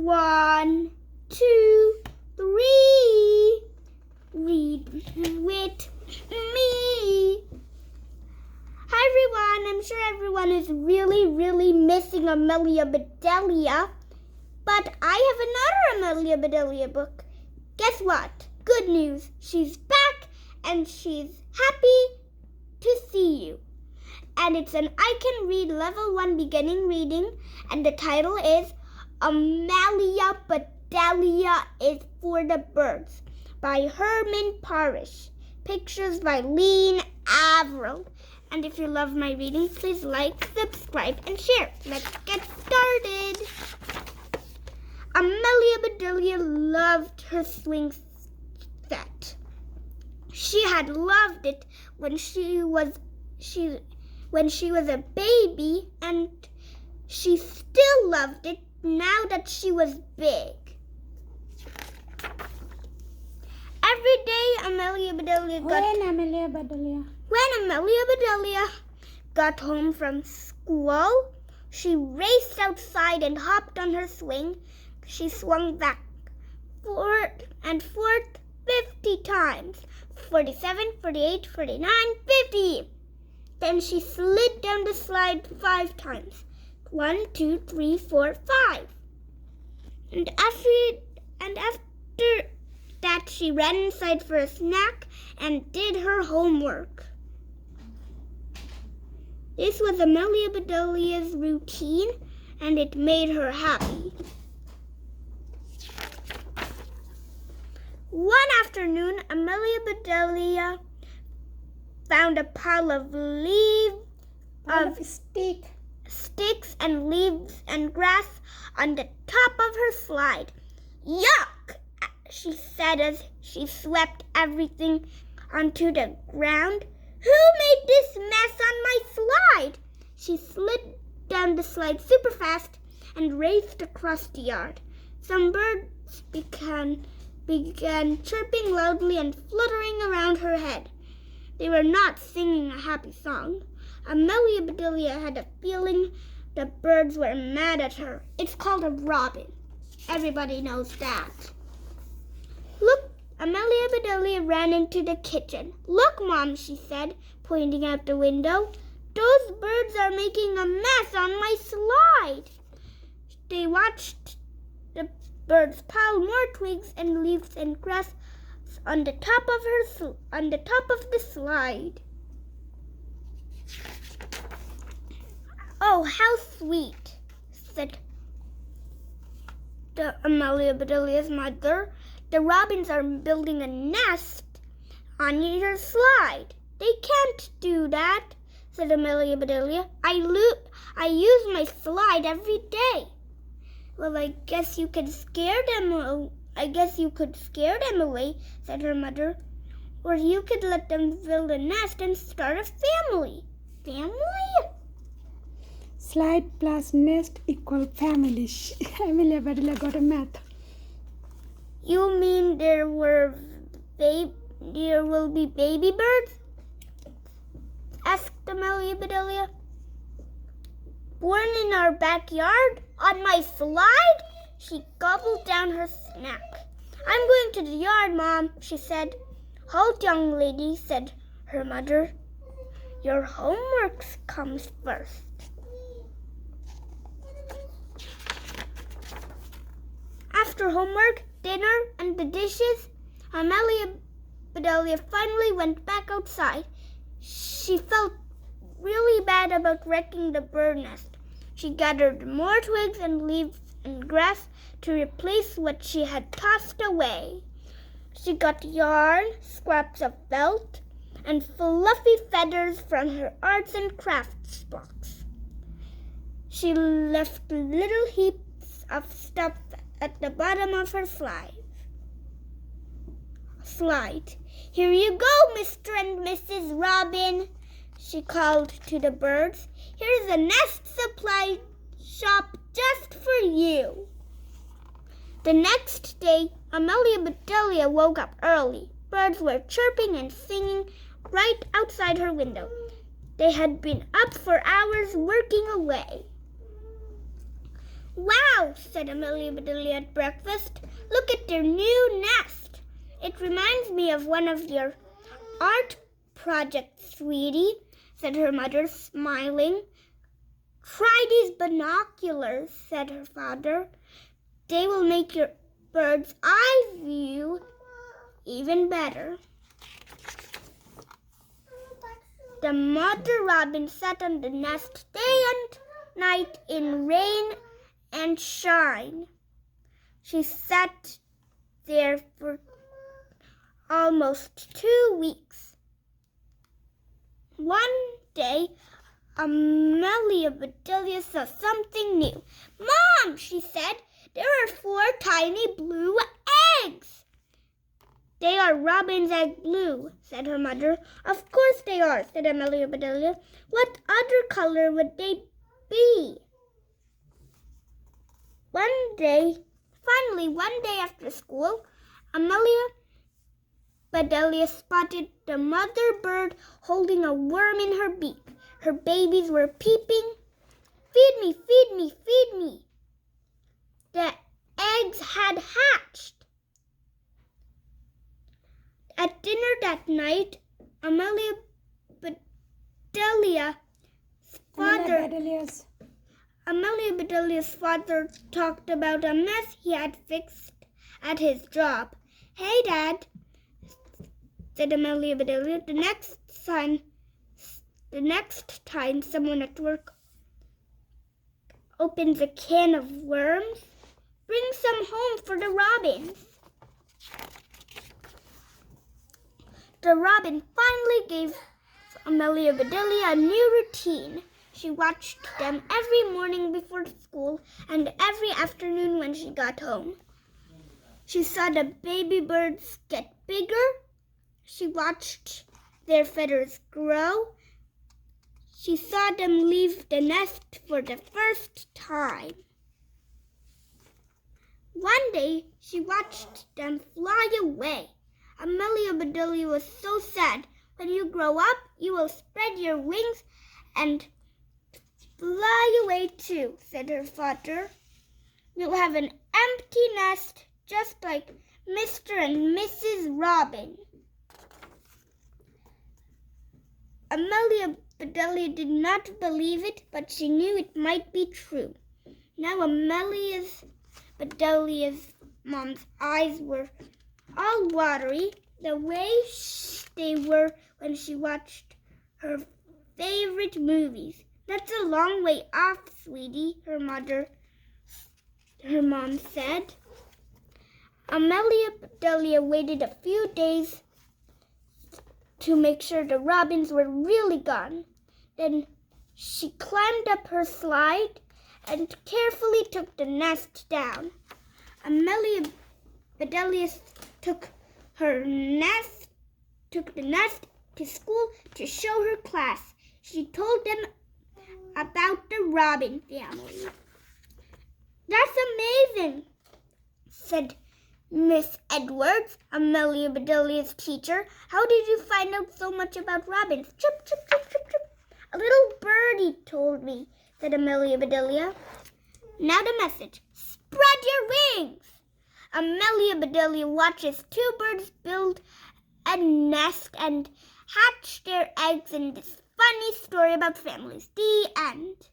1, 2, 3. Read with me. Hi everyone, I'm sure everyone is really missing Amelia Bedelia, but I have another Amelia Bedelia book. Guess what? Good news, she's back and she's happy to see you. And it's an I Can Read Level 1 beginning reading, and the title is Amelia Bedelia Is for the Birds by Herman Parish. Pictures by Lynne, Avril. And if you love my reading, please like, subscribe, and share. Let's get started. Amelia Bedelia loved her swing set. She had loved it when she was a baby, and she still loved it now that she was big. Every day, Amelia Bedelia got home from school, she raced outside and hopped on her swing. She swung back, forth and forth 50 times. 47, 48, 49, 50. Then she slid down the slide 5 times. 1, 2, 3, 4, 5. And after that, she ran inside for a snack and did her homework. This was Amelia Bedelia's routine, and it made her happy. One afternoon, Amelia Bedelia found a pile of sticks and leaves and grass on the top of her slide. Yuck! She said as she swept everything onto the ground. Who made this mess on my slide? She slid down the slide super fast and raced across the yard. Some birds began chirping loudly and fluttering around her head. They were not singing a happy song. Amelia Bedelia had a feeling the birds were mad at her. It's called a robin. Everybody knows that. Look, Amelia Bedelia ran into the kitchen. Look, Mom, she said, pointing out the window. Those birds are making a mess on my slide. They watched the birds pile more twigs and leaves and grass on the top of the slide. Oh, how sweet, said Amelia Bedelia's mother. The robins are building a nest on your slide. They can't do that, said Amelia Bedelia. I use my slide every day. Well, I guess you could scare them away, said her mother. Or you could let them build a nest and start a family. Family? Slide plus nest equal family. Amelia Bedelia got a math. You mean there will be baby birds? Asked Amelia Bedelia. Born in our backyard? On my slide? She gobbled down her snack. I'm going to the yard, Mom, she said. Halt, young lady, said her mother. Your homework comes first. After homework, dinner, and the dishes, Amelia Bedelia finally went back outside. She felt really bad about wrecking the bird nest. She gathered more twigs and leaves and grass to replace what she had tossed away. She got yarn, scraps of felt, and fluffy feathers from her arts and crafts box. She left little heaps of stuff at the bottom of her slide. Here you go, Mr. and Mrs. Robin, she called to the birds. Here's a nest supply shop just for you. The next day, Amelia Bedelia woke up early. Birds were chirping and singing right outside her window. They had been up for hours working away. Wow, said Amelia Bedelia at breakfast. Look at their new nest. It reminds me of one of your art projects, sweetie, said her mother, smiling. Try these binoculars, said her father. They will make your bird's eye view even better. The mother robin sat on the nest day and night in rain and shine. She sat there for almost 2 weeks. One day, Amelia Bedelia saw something new. Mom, she said, there are 4 tiny blue eggs. They are robin's egg blue, said her mother. Of course they are, said Amelia Bedelia. What other color would they be? One day after school, Amelia Bedelia spotted the mother bird holding a worm in her beak. Her babies were peeping. Feed me, feed me, feed me. The eggs had hatched. At dinner that night, Amelia Bedelia's father talked about a mess he had fixed at his job. Hey, Dad, said Amelia Bedelia, the next time someone at work opens a can of worms, bring some home for the robins. The robin finally gave Amelia Bedelia a new routine. She watched them every morning before school and every afternoon when she got home. She saw the baby birds get bigger. She watched their feathers grow. She saw them leave the nest for the first time. One day, she watched them fly away. Amelia Bedelia was so sad. When you grow up, you will spread your wings and fly away too, said her father. You'll have an empty nest just like Mr. and Mrs. Robin. Amelia Bedelia did not believe it, but she knew it might be true. Now Amelia Bedelia's mom's eyes were all watery, the way they were when she watched her favorite movies. That's a long way off, sweetie, her mom said. Amelia Bedelia waited a few days to make sure the robins were really gone. Then she climbed up her slide and carefully took the nest down. Amelia Bedelia took the nest to school to show her class. She told them about the robin family. That's amazing, said Miss Edwards, Amelia Bedelia's teacher. How did you find out so much about robins? Chirp, chirp, chirp, chirp, chirp. A little birdie told me, said Amelia Bedelia. Now the message. Spread your wings. Amelia Bedelia watches 2 birds build a nest and hatch their eggs in this funny story about families. The end.